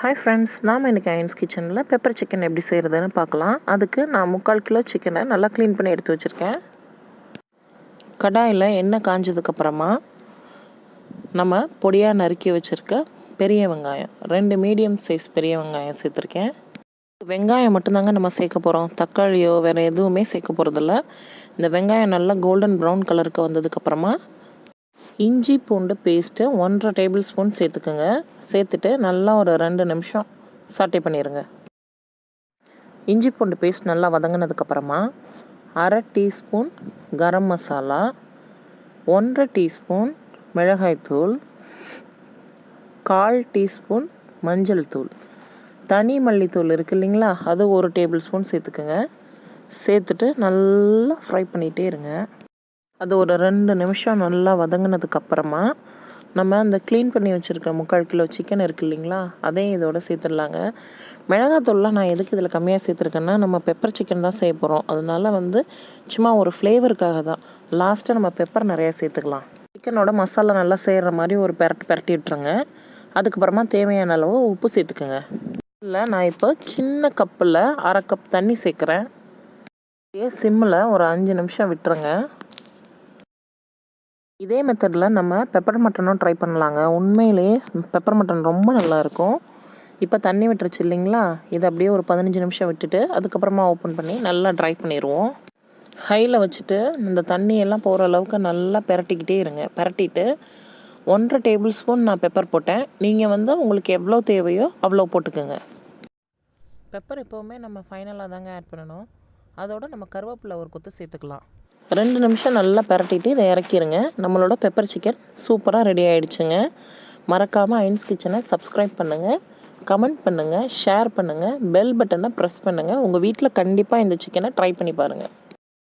Hi friends, நாம் இன்றைக்கி ions கிச்சனில் பெப்பர் சிக்கன் எப்படி செய்கிறதுன்னு பார்க்கலாம். அதுக்கு நான் 3/4 கிலோ சிக்கனை நல்லா க்ளீன் பண்ணி எடுத்து வச்சுருக்கேன். கடாயில் எண்ணெய் காஞ்சதுக்கப்புறமா நம்ம பொடியாக நறுக்கி வச்சுருக்க பெரிய வெங்காயம் 2 மீடியம் சைஸ் பெரிய வெங்காயம் சேர்த்துருக்கேன். வெங்காயம் மட்டும்தாங்க நம்ம சேர்க்க போகிறோம், தக்காளியோ வேறு எதுவுமே சேர்க்க போகிறதில்ல. இந்த வெங்காயம் நல்லா கோல்டன் ப்ரௌன் கலருக்கு வந்ததுக்கப்புறமா இஞ்சி பூண்டு பேஸ்ட்டு 1.5 டேபிள் ஸ்பூன் சேர்த்துக்குங்க. சேர்த்துட்டு நல்லா ஒரு 2 நிமிஷம் சாட்டே பண்ணிடுங்க. இஞ்சி பூண்டு பேஸ்ட் நல்லா வதங்கினதுக்கப்புறமா 1/2 டீஸ்பூன் கரம் மசாலா, 1.5 டீஸ்பூன் மிளகாய்த்தூள், 1/4 டீஸ்பூன் மஞ்சள் தூள், தனி மல்லித்தூள் இருக்குது இல்லைங்களா, அது 1 டேபிள் ஸ்பூன் சேர்த்துக்குங்க. சேர்த்துட்டு நல்லா ஃப்ரை பண்ணிகிட்டே இருங்க. அது ஒரு 2 நிமிஷம் நல்லா வதங்கினதுக்கப்புறமா நம்ம அந்த க்ளீன் பண்ணி வச்சுருக்க 3/4 கிலோ சிக்கன் இருக்குது இல்லைங்களா, அதையும் இதோட சேர்த்துடலாங்க. மிளகாத்தூள்லாம் நான் எதுக்கு இதில் கம்மியாக சேர்த்துருக்கேன்னா, நம்ம பெப்பர் சிக்கன் தான் செய்ய போகிறோம். அதனால சும்மா ஒரு ஃப்ளேவருக்காக தான். லாஸ்ட்டாக நம்ம பெப்பர் நிறையா சேர்த்துக்கலாம். சிக்கனோட மசாலா நல்லா செய்கிற மாதிரி ஒரு பெரட்டி விட்டுருங்க. அதுக்கப்புறமா தேவையான அளவு உப்பு சேர்த்துக்குங்க. இல்லை, நான் இப்போ சின்ன கப்பில் 1/2 கப் தண்ணி சேர்க்குறேன். சிம்மில் ஒரு 5 நிமிஷம் விட்டுருங்க. இதே மெத்தடில் நம்ம பெப்பர் மட்டனும் ட்ரை பண்ணலாங்க. உண்மையிலேயே பெப்பர் மட்டன் ரொம்ப நல்லாயிருக்கும். இப்போ தண்ணி விட்டுருச்சு இல்லைங்களா, இதை அப்படியே ஒரு 15 நிமிஷம் விட்டுட்டு அதுக்கப்புறமா ஓப்பன் பண்ணி நல்லா ட்ரை பண்ணிடுவோம். ஹையில் வச்சுட்டு இந்த தண்ணியெல்லாம் போகிற அளவுக்கு நல்லா பெரட்டிக்கிட்டே இருங்க. பெரட்டிட்டு 1.5 டேபிள் ஸ்பூன் நான் பெப்பர் போட்டேன். நீங்கள் உங்களுக்கு எவ்வளோ தேவையோ அவ்வளோ போட்டுக்கோங்க. பெப்பர் எப்போவுமே நம்ம ஃபைனலாக தாங்க ஆட் பண்ணணும். அதோட நம்ம கருவேப்பிலை ஒரு கொத்து சேர்த்துக்கலாம். 2 நிமிஷம் நல்லா பெரட்டிட்டு இதை இறக்கிடுங்க. நம்மளோட பெப்பர் சிக்கன் சூப்பராக ரெடி ஆகிடுச்சுங்க. மறக்காமல் அயன்ஸ் கிச்சனை சப்ஸ்கிரைப் பண்ணுங்கள், கமெண்ட் பண்ணுங்கள், ஷேர் பண்ணுங்கள், பெல் பட்டனை ப்ரெஸ் பண்ணுங்கள். உங்கள் வீட்டில் கண்டிப்பாக இந்த சிக்கனை ட்ரை பண்ணி பாருங்கள்.